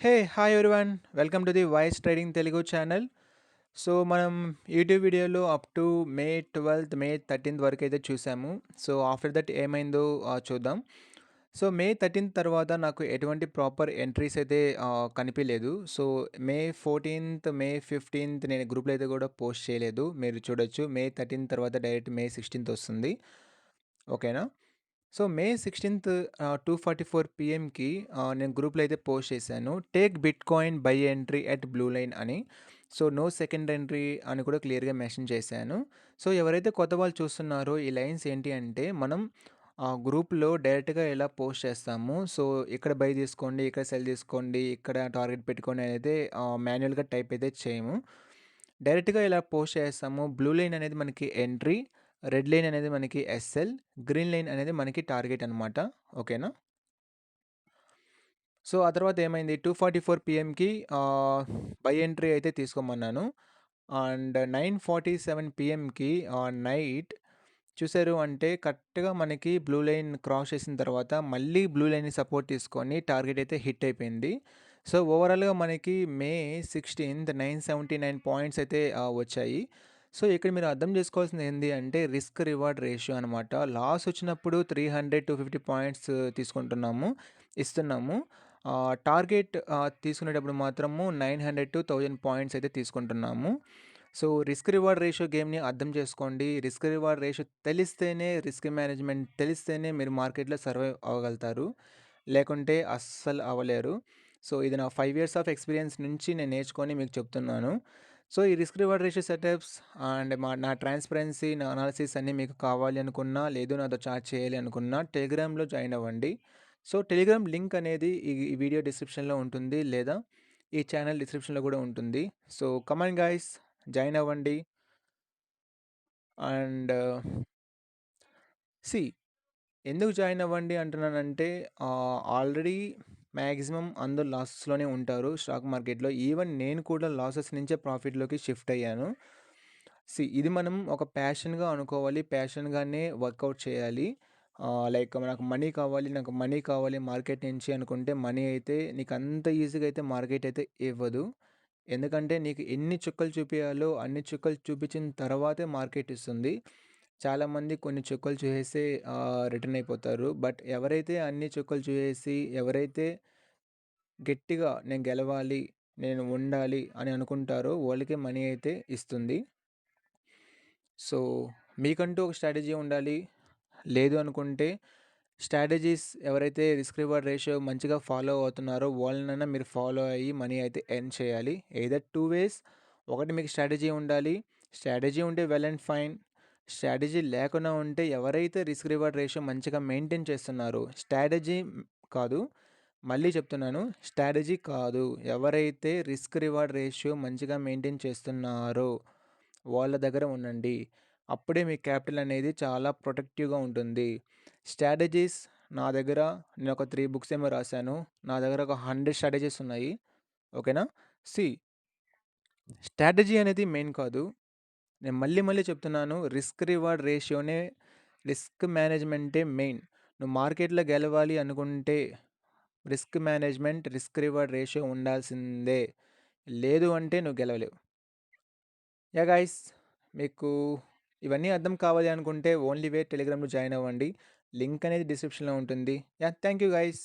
Hey! Hi everyone. Welcome to the voice trading Telugu channel. So, మనం YouTube వీడియోలో up to మే 12థ్, మే 13థ్ వరకైతే చూసాము. So, after that ఏమైందో చూద్దాం. సో, మే 13థ్ తర్వాత నాకు ఎటువంటి ప్రాపర్ ఎంట్రీస్ అయితే కనిపియలేదు. సో, మే 14థ్, మే 15థ్ నేను గ్రూప్‌లో అయితే కూడా పోస్ట్ చేయలేదు. మీరు చూడొచ్చు. మే 13థ్ తర్వాత డైరెక్ట్ మే 16థ్ వస్తుంది. ఓకేనా? సో, మే 16థ్ 2:44 పీఎంకి నేను గ్రూప్‌లో అయితే పోస్ట్ చేశాను. Take bitcoin by entry at blue line అని. సో, నో సెకండ్ ఎంట్రీ అని కూడా క్లియర్‌గా మెన్షన్ చేశాను. సో, ఎవరైతే కొత్త వాళ్ళు చూస్తున్నారో ఈ లైన్స్ ఏంటి అంటే మనం గ్రూప్‌లో డైరెక్ట్‌గా ఇలా పోస్ట్ చేస్తాము. సో, ఇక్కడ బై తీసుకోండి, ఇక్కడ సెల్ తీసుకోండి, ఇక్కడ టార్గెట్ పెట్టుకోండి అనేది మాన్యుయల్‌గా టైప్ అయితే చేయము. డైరెక్ట్‌గా ఇలా పోస్ట్ చేస్తాము. బ్లూ లైన్ అనేది మనకి ఎంట్రీ, రెడ్ లైన్ అనేది మనకి ఎస్ఎల్, గ్రీన్ లైన్ అనేది మనకి టార్గెట్ అనమాట. ఓకేనా? సో, ఆ తర్వాత ఏమైంది 2:44 పీఎంకి బై ఎంట్రీ అయితే తీసుకోమన్నాను. అండ్ 9:47 పీఎంకి నైట్ చూసారు అంటే కరెక్ట్‌గా మనకి బ్లూ లైన్ క్రాస్ చేసిన తర్వాత మళ్ళీ బ్లూ లైన్‌ని సపోర్ట్ తీసుకొని టార్గెట్ అయితే హిట్ అయిపోయింది. సో, ఓవరాల్‌గా మనకి మే 16థ్ 979 పాయింట్స్ అయితే వచ్చాయి. సో, ఇక్కడ మీరు అర్థం చేసుకోవాల్సింది ఏంది అంటే రిస్క్ రివార్డ్ రేషియో అనమాట. లాస్ వచ్చినప్పుడు 300-250 పాయింట్స్ తీసుకుంటున్నాము, ఇస్తున్నాము. టార్గెట్ తీసుకునేటప్పుడు మాత్రము 900-1000 పాయింట్స్ అయితే తీసుకుంటున్నాము. సో, రిస్క్ రివార్డ్ రేషియో గేమ్‌ని అర్థం చేసుకోండి. రిస్క్ రివార్డ్ రేషియో తెలిస్తేనే రిస్క్ మేనేజ్‌మెంట్ తెలిస్తేనే మీరు మార్కెట్‌లో సర్వైవ్ అవ్వగలుగుతారు. లేకుంటే అస్సలు అవ్వలేరు. సో, ఇది నా 5 ఇయర్స్ ఆఫ్ ఎక్స్‌పీరియన్స్ నుంచి నేను నేర్చుకొని మీకు చెప్తున్నాను. సో, ఈ risk reward ratio setups and నా ట్రాన్స్‌పరెన్సీ, నా అనాలిసిస్ అన్నీ మీకు కావాలి అనుకున్నా, లేదు నాతో చాట్ చేయాలి అనుకున్నా టెలిగ్రామ్‌లో జాయిన్ అవ్వండి. సో, టెలిగ్రామ్ లింక్ అనేది ఈ వీడియో డిస్క్రిప్షన్‌లో ఉంటుంది. లేదా ఈ ఛానల్ డిస్క్రిప్షన్‌లో కూడా ఉంటుంది. So, come on guys join అవ్వండి. అండ్ సీ ఎందుకు జాయిన్ అవ్వండి అంటున్నానంటే ఆల్రెడీ మ్యాక్సిమం అందరూ లాసెస్‌లోనే ఉంటారు స్టాక్ మార్కెట్‌లో. ఈవెన్ నేను కూడా లాసెస్ నుంచే ప్రాఫిట్‌లోకి షిఫ్ట్ అయ్యాను. ఇది మనం ఒక ప్యాషన్‌గా అనుకోవాలి. ప్యాషన్‌గానే వర్కౌట్ చేయాలి. లైక్ నాకు మనీ కావాలి, నాకు మనీ కావాలి మార్కెట్ నుంచి అనుకుంటే మనీ అయితే నీకు అంత ఈజీగా అయితే మార్కెట్ అయితే ఇవ్వదు. ఎందుకంటే నీకు ఎన్ని చుక్కలు చూపియాలో అన్ని చుక్కలు చూపించిన తర్వాతే మార్కెట్ ఇస్తుంది. చాలామంది కొన్ని చుక్కలు చూసేసి రిటర్న్ అయిపోతారు. బట్ ఎవరైతే అన్ని చుక్కలు చూసేసి ఎవరైతే గట్టిగా నేను గెలవాలి, నేను ఉండాలి అని అనుకుంటారో వాళ్ళకే మనీ అయితే ఇస్తుంది. సో, మీకంటూ ఒక స్ట్రాటజీ ఉండాలి. లేదు అనుకుంటే స్ట్రాటజీస్ ఎవరైతే రిస్క్ రివార్డ్ రేషియో మంచిగా ఫాలో అవుతున్నారో వాళ్ళనైనా మీరు ఫాలో అయ్యి మనీ అయితే ఎర్న్ చేయాలి. ఎయిదర్ 2 వేస్. ఒకటి మీకు స్ట్రాటజీ ఉండాలి. స్ట్రాటజీ ఉంటే వెల్ అండ్ ఫైన్. స్ట్రాటజీ లేకుండా ఉంటే ఎవరైతే రిస్క్ రివార్డ్ రేషియో మంచిగా మెయింటైన్ చేస్తున్నారో స్ట్రాటజీ కాదు. మళ్ళీ చెప్తున్నాను. స్ట్రాటజీ కాదు. ఎవరైతే రిస్క్ రివార్డ్ రేషియో మంచిగా మెయింటైన్ చేస్తున్నారో వాళ్ళ దగ్గర ఉండండి. అప్పుడే మీ క్యాపిటల్ అనేది చాలా ప్రొటెక్టివ్‌గా ఉంటుంది. స్ట్రాటజీస్ నా దగ్గర నేను ఒక 3 బుక్స్ ఏమో రాసాను. నా దగ్గర ఒక 100 స్ట్రాటజీస్ ఉన్నాయి. ఓకేనా? సీ స్ట్రాటజీ అనేది మెయిన్ కాదు. నేను మళ్ళీ మళ్ళీ చెప్తున్నాను. రిస్క్ రివార్డ్ రేషియోనే రిస్క్ మేనేజ్‌మెంటే మెయిన్. నువ్వు మార్కెట్‌లో గెలవాలి అనుకుంటే risk management, risk reward ratio ఉండాల్సిందే. లేదు అంటే నువ్వు గెలవలేవు. యాహ్! గైస్ మీకు ఇవన్నీ అర్థం కావాలి అనుకుంటే ఓన్లీ వే టెలిగ్రామ్‌లో జాయిన్ అవ్వండి. లింక్ అనేది డిస్క్రిప్షన్‌లో ఉంటుంది. యాహ్! Thank you guys.